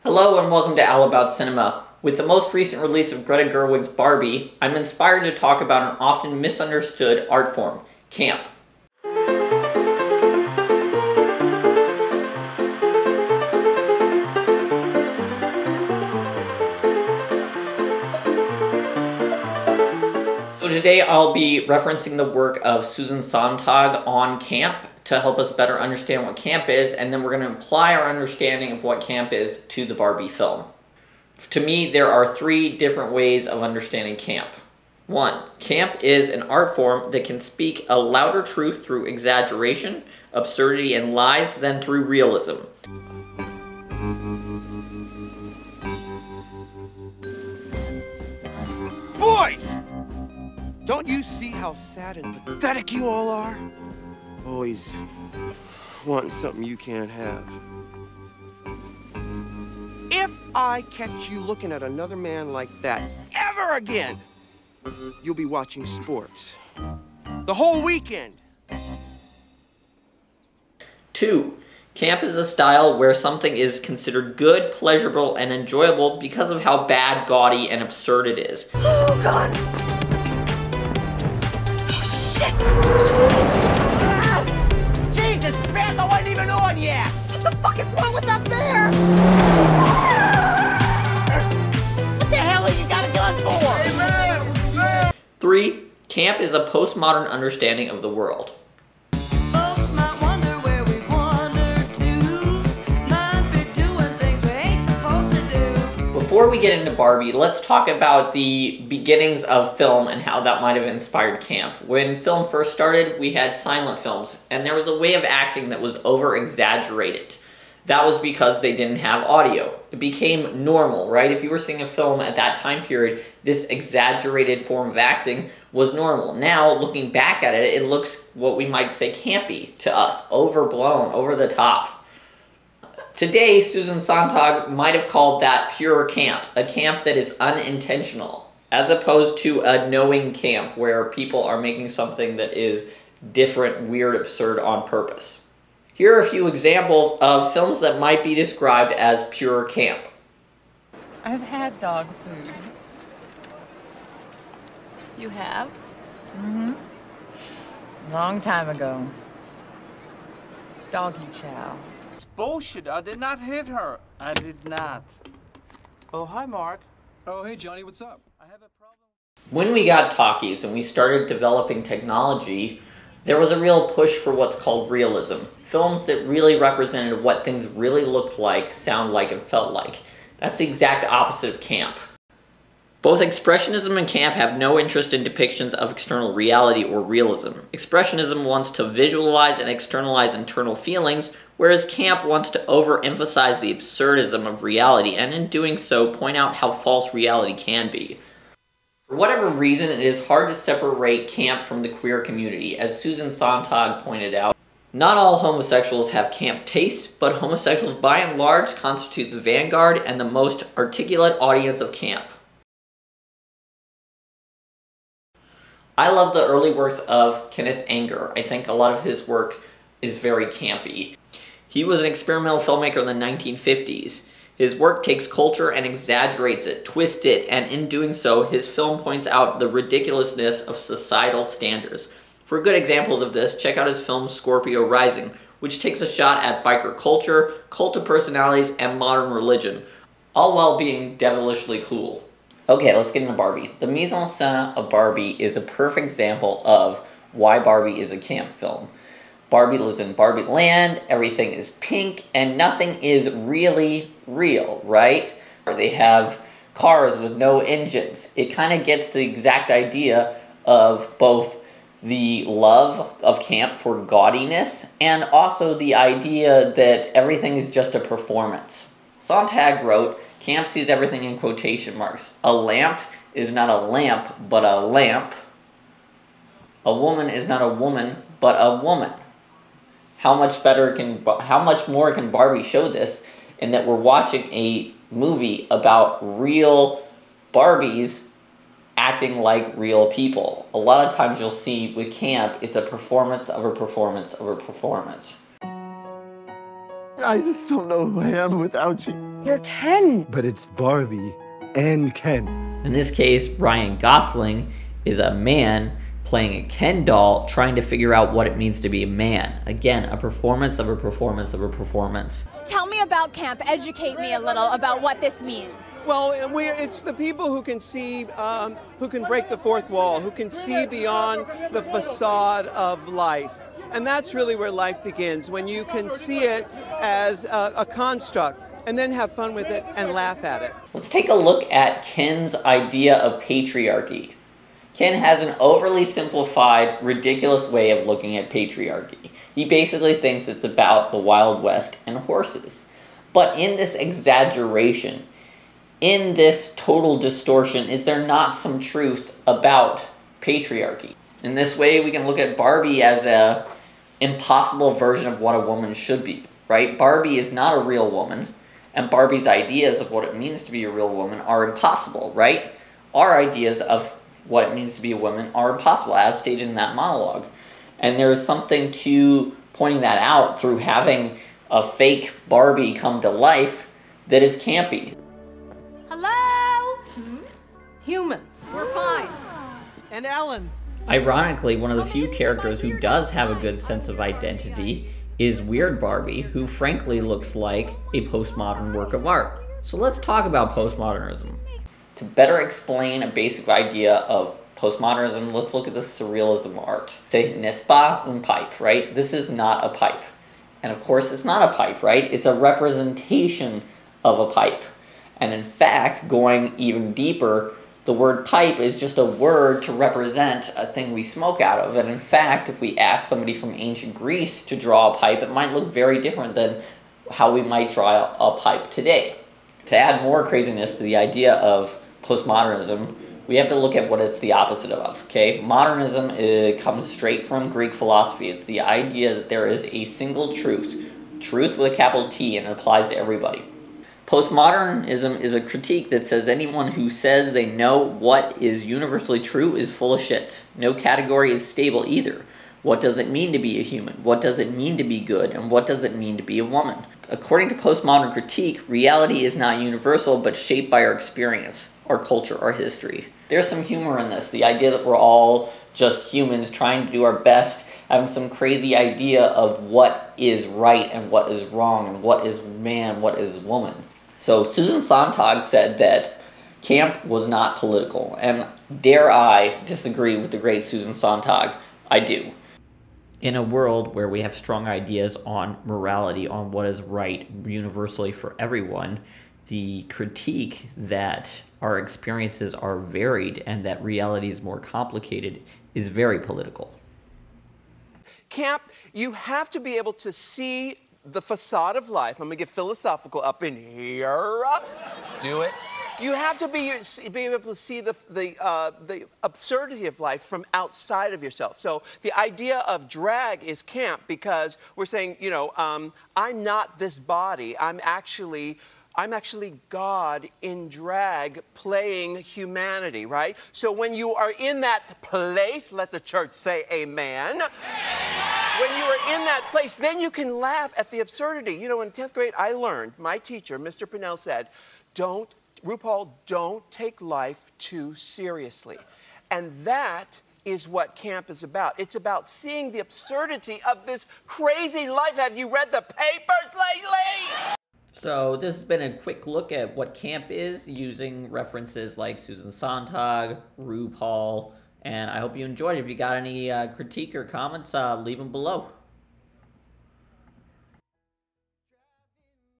Hello and welcome to All About Cinema. With the most recent release of Greta Gerwig's Barbie, I'm inspired to talk about an often misunderstood art form, camp. So today I'll be referencing the work of Susan Sontag on camp to help us better understand what camp is, and then we're going to apply our understanding of what camp is to the Barbie film. To me, there are three different ways of understanding camp. 1. Camp is an art form that can speak a louder truth through exaggeration, absurdity, and lies than through realism. Boys! Don't you see how sad and pathetic you all are? Always wanting something you can't have. If I catch you looking at another man like that ever again, you'll be watching sports the whole weekend. 2. Camp is a style where something is considered good, pleasurable, and enjoyable because of how bad, gaudy, and absurd it is. Oh, God! Oh, shit! Jesus, Panther wasn't even on yet! What the fuck is wrong with that bear? What the hell have you got a gun for? 3. Camp is a postmodern understanding of the world. Folks might wonder where we wander to. Might be doing things we ain't supposed to do. Before we get into Barbie, let's talk about the beginnings of film and how that might have inspired camp. When film first started, we had silent films, and there was a way of acting that was over-exaggerated. That was because they didn't have audio. It became normal, right? If you were seeing a film at that time period, this exaggerated form of acting was normal. Now, looking back at it, it looks what we might say campy to us, overblown, over the top. Today, Susan Sontag might have called that pure camp, a camp that is unintentional, as opposed to a knowing camp where people are making something that is different, weird, absurd on purpose. Here are a few examples of films that might be described as pure camp. I've had dog food. You have? Mm-hmm. Long time ago. Doggy chow. It's bullshit. I did not hit her. I did not. Oh, hi, Mark. Oh, hey, Johnny, what's up? I have a problem. When we got talkies and we started developing technology, there was a real push for what's called realism. Films that really represented what things really looked like, sound like, and felt like. That's the exact opposite of camp. Both Expressionism and camp have no interest in depictions of external reality or realism. Expressionism wants to visualize and externalize internal feelings, whereas camp wants to overemphasize the absurdism of reality, and in doing so, point out how false reality can be. For whatever reason, it is hard to separate camp from the queer community. As Susan Sontag pointed out, not all homosexuals have camp tastes, but homosexuals by and large constitute the vanguard and the most articulate audience of camp. I love the early works of Kenneth Anger. I think a lot of his work is very campy. He was an experimental filmmaker in the 1950s. His work takes culture and exaggerates it, twists it, and in doing so, his film points out the ridiculousness of societal standards. For good examples of this, check out his film Scorpio Rising, which takes a shot at biker culture, cult of personalities, and modern religion, all while being devilishly cool. Okay, let's get into Barbie. The mise-en-scène of Barbie is a perfect example of why Barbie is a camp film. Barbie lives in Barbie land, everything is pink, and nothing is really real, right? They have cars with no engines. It kind of gets to the exact idea of both the love of camp for gaudiness and also the idea that everything is just a performance. Sontag wrote, "Camp sees everything in quotation marks. A lamp is not a lamp, but a lamp. A woman is not a woman, but a woman." How much more can Barbie show this in that we're watching a movie about real Barbies acting like real people. A lot of times you'll see with camp, it's a performance of a performance of a performance. I just don't know who I am without you. You're Ken. But it's Barbie and Ken. In this case, Ryan Gosling is a man playing a Ken doll, trying to figure out what it means to be a man. Again, a performance of a performance of a performance. Tell me about camp. Educate me a little about what this means. Well, it's the people who can see, who can break the fourth wall, who can see beyond the facade of life. And that's really where life begins, when you can see it as a construct and then have fun with it and laugh at it. Let's take a look at Ken's idea of patriarchy. Ken has an overly simplified, ridiculous way of looking at patriarchy. He basically thinks it's about the Wild West and horses. But in this exaggeration, in this total distortion, is there not some truth about patriarchy? In this way, we can look at Barbie as an impossible version of what a woman should be, right? Barbie is not a real woman, and Barbie's ideas of what it means to be a real woman are impossible, right? Our ideas of what it means to be a woman are impossible, as stated in that monologue. And there is something to pointing that out through having a fake Barbie come to life that is campy. Hello? Humans. We're fine. And Ellen. Ironically, one of the few characters who does have a good sense of identity is Weird Barbie, who frankly looks like a postmodern work of art. So let's talk about postmodernism. To better explain a basic idea of postmodernism, let's look at the surrealism art. Say, n'est pas un pipe, right? This is not a pipe. And of course, it's not a pipe, right? It's a representation of a pipe. And in fact, going even deeper, the word pipe is just a word to represent a thing we smoke out of. And in fact, if we ask somebody from ancient Greece to draw a pipe, it might look very different than how we might draw a pipe today. To add more craziness to the idea of postmodernism, we have to look at what it's the opposite of, okay? Modernism comes straight from Greek philosophy. It's the idea that there is a single truth with a capital T, and it applies to everybody. Postmodernism is a critique that says anyone who says they know what is universally true is full of shit. No category is stable either. What does it mean to be a human? What does it mean to be good? And what does it mean to be a woman? According to postmodern critique, reality is not universal, but shaped by our experience, our culture, our history. There's some humor in this, the idea that we're all just humans trying to do our best, having some crazy idea of what is right and what is wrong, and what is man, what is woman. So Susan Sontag said that camp was not political, and dare I disagree with the great Susan Sontag? I do. In a world where we have strong ideas on morality, on what is right universally for everyone, the critique that our experiences are varied and that reality is more complicated is very political. Camp, you have to be able to see the facade of life. I'm gonna get philosophical up in here. Do it. You have to be able to see the absurdity of life from outside of yourself. So the idea of drag is camp because we're saying, you know, I'm not this body. I'm actually God in drag playing humanity, right? So when you are in that place, let the church say amen. When you are in that place, then you can laugh at the absurdity. You know, in 10th grade, I learned, my teacher, Mr. Pennell, said, RuPaul, don't take life too seriously. And that is what camp is about. It's about seeing the absurdity of this crazy life. Have you read the papers lately? So this has been a quick look at what camp is, using references like Susan Sontag, RuPaul, and I hope you enjoyed it. If you got any critique or comments, leave them below.